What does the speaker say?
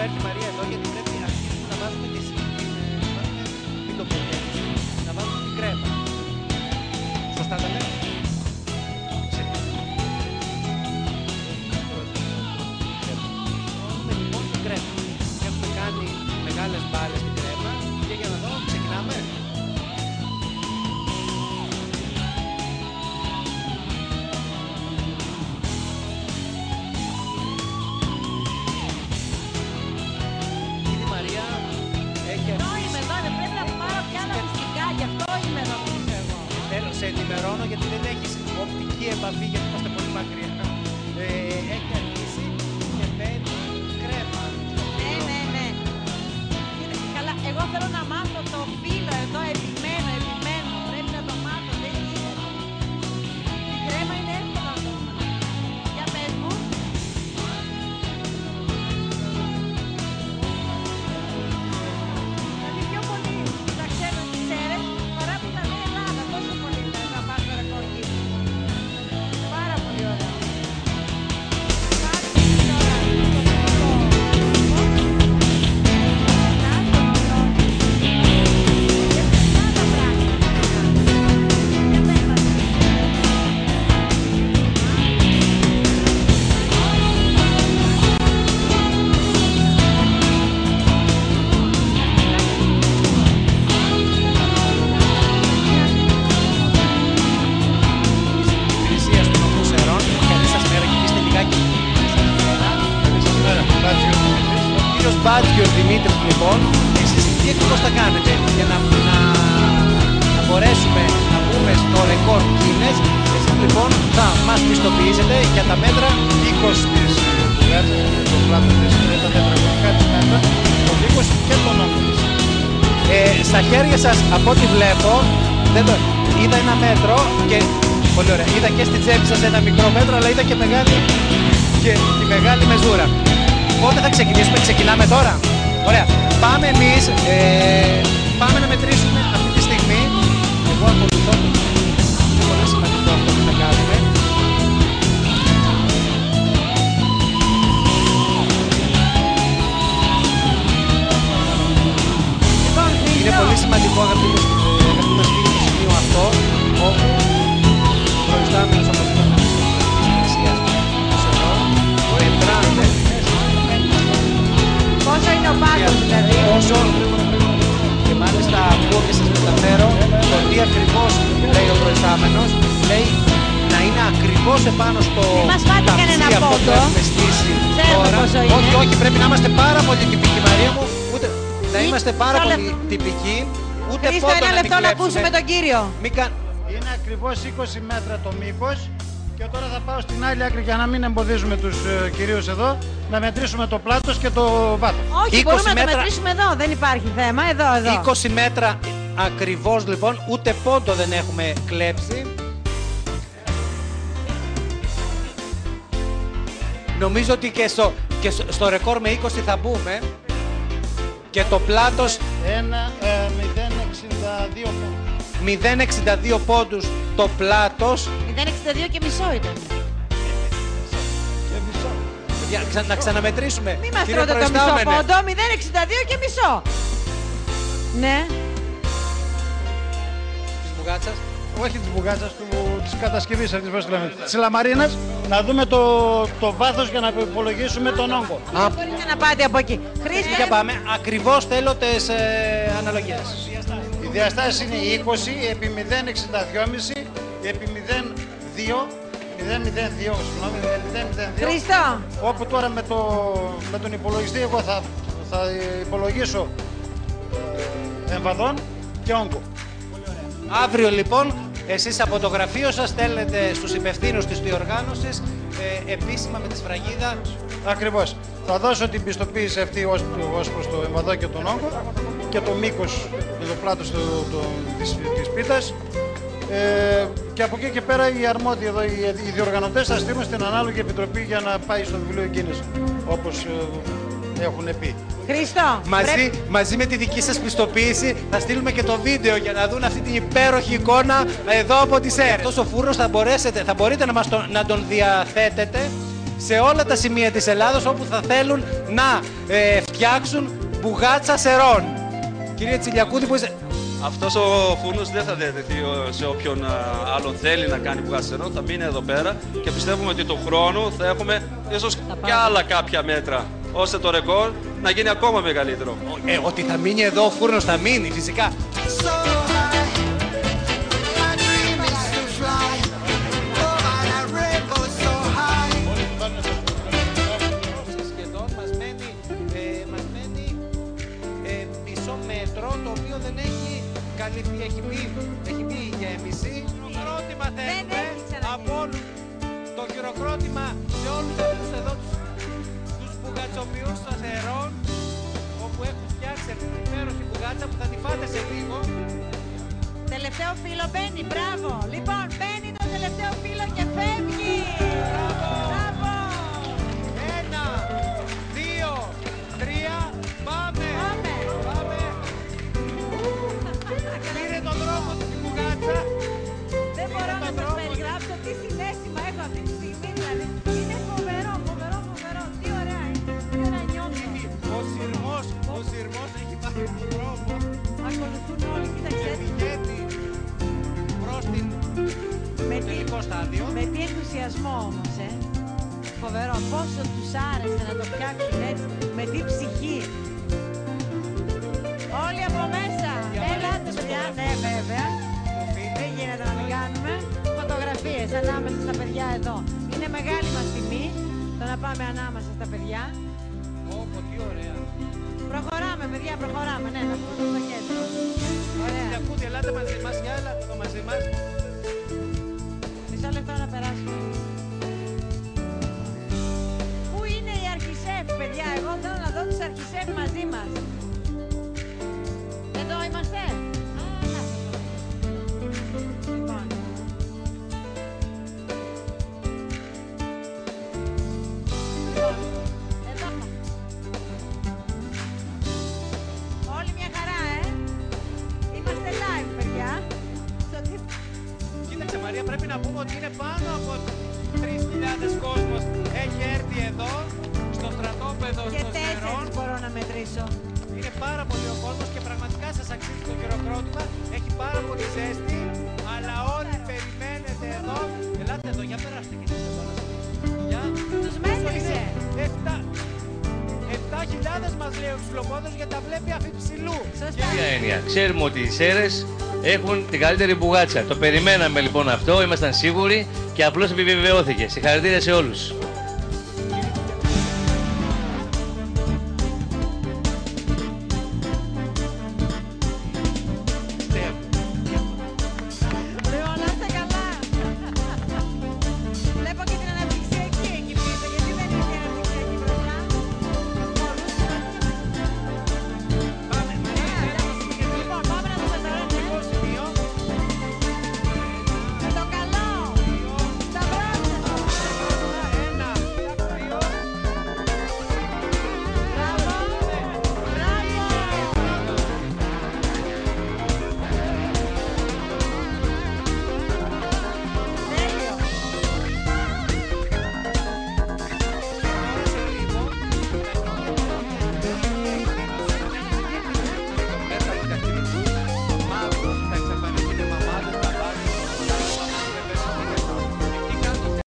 έρθει η Μαρία εδώ, γιατί πρέπει να αρχίσουμε να βάζουμε μην το πω, να βάζουμε την κρέμα. Σωστά τα λέω. Βάζουμε λοιπόν την κρέμα. Έχουμε κάνει μεγάλες μπάλες την κρέμα και για να δω, ξεκινάμε. Σε ενημερώνω γιατί δεν έχεις οπτική επαφή, γιατί είμαστε πολύ μακριά. Έχει αρχίσει και μπαίνει κρέμα. Ναι. Καλά, εγώ θέλω να μάθω το φύλλο εδώ, επιμένω. Πρέπει να το μάθω, δεν είναι. Η κρέμα είναι εύκολα να το μάθω. Για πες μου. Δηλαδή πιο πολύ τα ξέρω τις Σέρρες παρά που τα λέει Ελλάδα. Τόσο πολύ να πάρει το ρεκόρ εκεί. Πάρα πολύ ωραία. Μπάτζιος Δημήτρης λοιπόν, εσείς τι ακριβώς θα κάνετε για να μπορέσουμε να μπούμε στο ρεκόρ Guinness. Εσείς λοιπόν θα μας πιστοποιήσετε για τα μέτρα 20 της μπουγάτσας, το πλάτο της, τα τετραγωνικά της μέτρα, το 20 και τον όγκο της. Στα χέρια σας από ό,τι βλέπω, είδα ένα μέτρο και πολύ ωραία, είδα και στη τσέπη σας ένα μικρό μέτρο, αλλά είδα και τη μεγάλη μεζούρα. Πότε θα ξεκινήσουμε, ξεκινάμε τώρα. Ωραία. Πάμε εμείς, πάμε να μετρήσουμε αυτή τη στιγμή. Εγώ ακολουθώ. Είναι πολύ σημαντικό αυτό που θα κάνουμε. Είναι πολύ σημαντικό αγαπητοί μας φίλοι το σημείο αυτό, όπου προϊστάμενος από αυτό της Εκκλησίας μετράνε. Πόσο είναι ο πάγκος δηλαδή? Πόσο, και μάλιστα ακούω και σας μεταφέρω το τι ακριβώς λέει ο προϊστάμενος. Λέει να είναι ακριβώς επάνω στο ταψί αυτό που έχουμε στήσει τώρα. Όχι, πρέπει να είμαστε πάρα πολύ τυπικοί, Μαρία μου. Να είμαστε πάρα πολύ τυπικοί. Ούτε Χρήστο, πότε ένα να μην λεπτό να κλέψουμε. ακούσουμε τον κύριο. Είναι ακριβώς 20 μέτρα το μήκος. Και τώρα θα πάω στην άλλη άκρη για να μην εμποδίζουμε τους κυρίους εδώ, να μετρήσουμε το πλάτος και το βάθος. Όχι, μπορούμε να το μετρήσουμε εδώ, δεν υπάρχει θέμα, εδώ. 20 μέτρα ακριβώς λοιπόν, ούτε πόντο δεν έχουμε κλέψει. Νομίζω ότι και στο ρεκόρ με 20 θα μπούμε. Και το πλάτος 0,62 πόντους. 0,62 πόντους το πλάτος. 0,62 και μισό ήταν. Να ξαναμετρήσουμε. Μη μας τρώτε το μισό πόντο, 0,62 και μισό. Ναι. Της μπουγάτσας. Όχι της μπουγάτσας, της κατασκευής αυτής, πώς λέμε, της λαμαρίνας, να δούμε το βάθος για να υπολογίσουμε τον όγκο. Μπορείτε να πάτε από εκεί. Χρήστο, Για πάμε. Ακριβώς θέλω τις αναλογίες. Οι διαστάσεις είναι 20 επί 0,62,5 επί 0,2. 0,02, συγγνώμη, 0,02. Χρήστο. Όπου τώρα με τον υπολογιστή εγώ θα υπολογίσω εμβαδόν και όγκο. Αύριο λοιπόν, εσείς από το γραφείο σας στέλνετε στους υπευθύνους της διοργάνωσης επίσημα με τη σφραγίδα. Ακριβώς. Θα δώσω την πιστοποίηση αυτή ως προς το εμβαδό και τον όγκο και το μήκος και το πλάτος της πίτας. Και από εκεί και πέρα οι αρμόδιοι εδώ, οι διοργανωτές θα στείλουν στην ανάλογη επιτροπή για να πάει στο βιβλίο Guinness, όπως έχουν πει. Χρήστο, μαζί με τη δική σας πιστοποίηση θα στείλουμε και το βίντεο για να δουν αυτή την υπέροχη εικόνα εδώ από τις αίρες. Αυτός ο φούρνος θα μπορείτε να τον διαθέτετε σε όλα τα σημεία της Ελλάδος όπου θα θέλουν να φτιάξουν μπουγάτσα σερών. Κύριε Τσιλιακούδη, που είστε... Αυτός ο φούρνος δεν θα διατεθεί σε όποιον άλλον θέλει να κάνει μπουγάτσα σερών, θα μείνει εδώ πέρα και πιστεύουμε ότι του χρόνου θα έχουμε ίσως και άλλα κάποια μέτρα, ώστε το ρεκόρ να γίνει ακόμα μεγαλύτερο. Ότι θα μείνει εδώ ο φούρνος, θα μείνει φυσικά. Σχεδόν μας μένει μισό μέτρο, το οποίο δεν έχει καλυφθεί, έχει μπει η γέμιση. Χειροκρότημα θέλουμε από όλους, το χειροκρότημα σε όλους αυτούς εδώ τους μπουγατσοποιούς των Σερών, όπου έχουν φτιάξει αυτή την υπέροχη μπουγάτσα που θα τη φάτε σε λίγο. Τελευταίο φύλλο μπαίνει, μπράβο. Λοιπόν, μπαίνει το τελευταίο φύλλο και φεύγει. Μπράβο. 1, 2, 3, πάμε. Πήρε τον δρόμο του η μπουγάτσα. Δεν μπορώ να σας περιγράψω τι συναίσθημα έχω αυτή τη στιγμή, δηλαδή. Είναι φοβερό. Τι ωραία είναι. Τι ωραία νιώθω. Ο σειρμός έχει πάρει τον δρόμο. Ακολουθούν όλοι, κοίταξε. Πηγαίνει προς το τελικό στάδιο. Με τι ενθουσιασμό όμως, Φοβερό. Πόσο τους άρεσε να το φτιάξουν έτσι, με τι ψυχή. Όλοι από μέσα. Ελάτε, παιδιά. Ναι, βέβαια. Δεν γίνεται να μην κάνουμε φωτογραφίες ανάμεσα στα παιδιά εδώ. Είναι μεγάλη μας τιμή το να πάμε ανάμεσα στα παιδιά. Τι ωραία. Προχωράμε, παιδιά, προχωράμε. Ναι, να πούμε στο κέντρο. Ωραία. Ακούτε, ελάτε μαζί μας, για έλατε εδώ μαζί μας. Μισό λεπτό να περάσουμε. Πού είναι οι αρχισέφ, παιδιά? Εγώ θέλω να δω τους αρχισέφ μαζί μας. Εδώ είμαστε. Λοιπόν. Εδώ. Όλη μια χαρά, Είμαστε live, παιδιά. Κοίταξε Μαρία, πρέπει να πούμε ότι είναι πάνω από 3.000 κόσμος έχει έρθει εδώ, στο στρατόπεδο Και των Σερών. 4 μπορώ να μετρήσω. Είναι πάρα πολύ ο κόσμος και πραγματικά σας αξίζει το χειροκρότημα. Έχει πάρα πολύ ζέστη, αλλά όλοι περιμένετε εδώ. Ελάτε εδώ, για περάστε και εσείς εδώ. Για. Τους μέτρησε. 7.000 μας λέει ο Ξυλοπόδος γιατί τα βλέπει αφιψηλού. Σωστά. Ποια έννοια. Ξέρουμε ότι οι Σέρες έχουν την καλύτερη μπουγάτσα. Το περιμέναμε λοιπόν αυτό, ήμασταν σίγουροι και απλώς επιβεβαιώθηκε. Συγχαρητήρια σε όλους.